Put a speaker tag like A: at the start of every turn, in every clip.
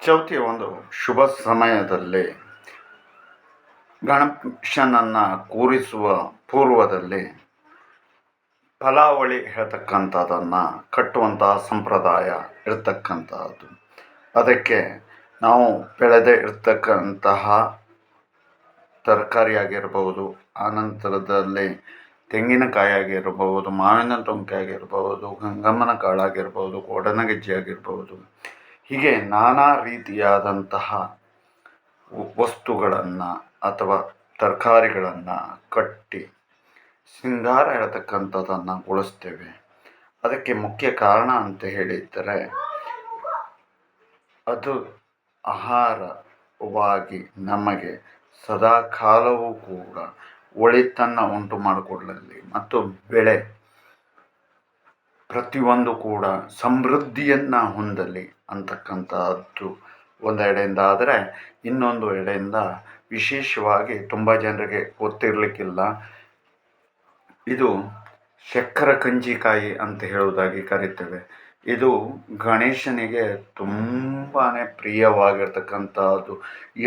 A: ಚೌತಿಯ ಒಂದು ಶುಭ ಸಮಯದಲ್ಲಿ ಗಣೇಶನನ್ನು ಕೂರಿಸುವ ಪೂರ್ವದಲ್ಲಿ ಫಲಾವಳಿ ಹೇಳ್ತಕ್ಕಂಥದ್ದನ್ನು ಕಟ್ಟುವಂತಹ ಸಂಪ್ರದಾಯ ಇರತಕ್ಕಂತಹದ್ದು. ಅದಕ್ಕೆ ನಾವು ಬೆಳೆದೇ ಇರ್ತಕ್ಕಂತಹ ತರಕಾರಿ ಆಗಿರ್ಬೋದು, ಆನಂತರದಲ್ಲಿ ತೆಂಗಿನಕಾಯಿ ಆಗಿರ್ಬೋದು, ಮಾವಿನ ಟೊಂಕೆ ಆಗಿರ್ಬೋದು, ಗಂಗಮ್ಮನ ಕಾಳಾಗಿರ್ಬೋದು, ಕೋಡನಗೆಜ್ಜೆ ಆಗಿರ್ಬೋದು, ಹೀಗೆ ನಾನಾ ರೀತಿಯಾದಂತಹ ವಸ್ತುಗಳನ್ನು ಅಥವಾ ತರಕಾರಿಗಳನ್ನು ಕಟ್ಟಿ ಶೃಂಗಾರ ಹೇಳ್ತಕ್ಕಂಥದ್ದನ್ನು ಗೊಳಿಸ್ತೇವೆ. ಅದಕ್ಕೆ ಮುಖ್ಯ ಕಾರಣ ಅಂತ ಹೇಳಿದರೆ ಅದು ಆಹಾರವಾಗಿ ನಮಗೆ ಸದಾ ಕಾಲವೂ ಕೂಡ ಒಳಿತನ್ನು ಉಂಟು ಮಾಡಿಕೊಡಲಿ ಮತ್ತು ಬೆಳೆ ಪ್ರತಿಯೊಂದು ಕೂಡ ಸಮೃದ್ಧಿಯನ್ನು ಹೊಂದಲಿ ಅಂತಕ್ಕಂಥದ್ದು ಒಂದೆಡೆಯಿಂದ. ಆದರೆ ಇನ್ನೊಂದು ಎಡೆಯಿಂದ ವಿಶೇಷವಾಗಿ ತುಂಬ ಜನರಿಗೆ ಗೊತ್ತಿರಲಿಕ್ಕಿಲ್ಲ, ಇದು ಚಕ್ರ ಕಂಜಿಕಾಯಿ ಅಂತ ಹೇಳುವುದಾಗಿ ಕರಿತೇವೆ. ಇದು ಗಣೇಶನಿಗೆ ತುಂಬಾ ಪ್ರಿಯವಾಗಿರ್ತಕ್ಕಂಥದ್ದು.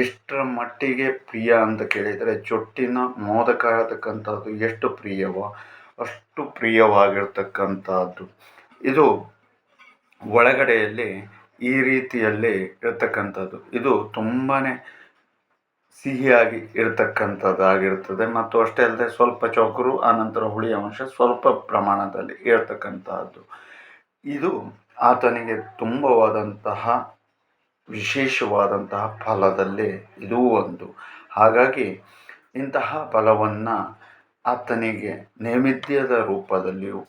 A: ಎಷ್ಟರ ಮಟ್ಟಿಗೆ ಪ್ರಿಯ ಅಂತ ಕೇಳಿದರೆ, ಚೊಟ್ಟಿನ ಮೋದಕ ಹೇಳ್ತಕ್ಕಂಥದ್ದು ಎಷ್ಟು ಪ್ರಿಯವೋ ಅಷ್ಟು ಪ್ರಿಯವಾಗಿರ್ತಕ್ಕಂಥದ್ದು. ಇದು ಒಳಗಡೆಯಲ್ಲಿ ಈ ರೀತಿಯಲ್ಲಿ ಇರ್ತಕ್ಕಂಥದ್ದು. ಇದು ತುಂಬಾ ಸಿಹಿಯಾಗಿ ಇರತಕ್ಕಂಥದ್ದಾಗಿರ್ತದೆ ಮತ್ತು ಅಷ್ಟೇ ಅಲ್ಲದೆ ಸ್ವಲ್ಪ ಚೊಗರು, ಆನಂತರ ಹುಳಿ ಅಂಶ ಸ್ವಲ್ಪ ಪ್ರಮಾಣದಲ್ಲಿ ಇರತಕ್ಕಂಥದ್ದು. ಇದು ಆತನಿಗೆ ತುಂಬವಾದಂತಹ ವಿಶೇಷವಾದಂತಹ ಫಲದಲ್ಲಿ ಇದೂ ಒಂದು. ಹಾಗಾಗಿ ಇಂತಹ ಫಲವನ್ನು ಆತನಿಗೆ ನೈವೇದ್ಯದ ರೂಪದಲ್ಲಿಯೂ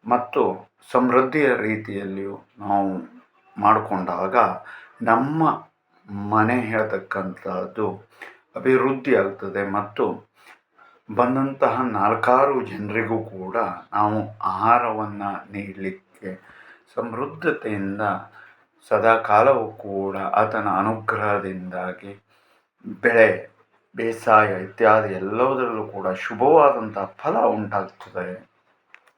A: ಮತ್ತು ಸಮೃದ್ಧಿಯ ರೀತಿಯಲ್ಲಿಯೂ ನಾವು ಮಾಡಿಕೊಂಡಾಗ ನಮ್ಮ ಮನೆ ಹೇಳ್ತಕ್ಕಂಥದ್ದು ಅಭಿವೃದ್ಧಿ ಆಗ್ತದೆ ಮತ್ತು ಬಂದಂತಹ 4 ಜನರಿಗೂ ಕೂಡ ನಾವು ಆಹಾರವನ್ನು ನೀಡಲಿಕ್ಕೆ ಸಮೃದ್ಧತೆಯಿಂದ ಸದಾ ಕಾಲವೂ ಕೂಡ ಆತನ ಅನುಗ್ರಹದಿಂದಾಗಿ ಬೆಳೆ ಬೇಸಾಯ ಇತ್ಯಾದಿ ಎಲ್ಲದರಲ್ಲೂ ಕೂಡ ಶುಭವಾದಂಥ ಫಲ ಉಂಟಾಗ್ತದೆ.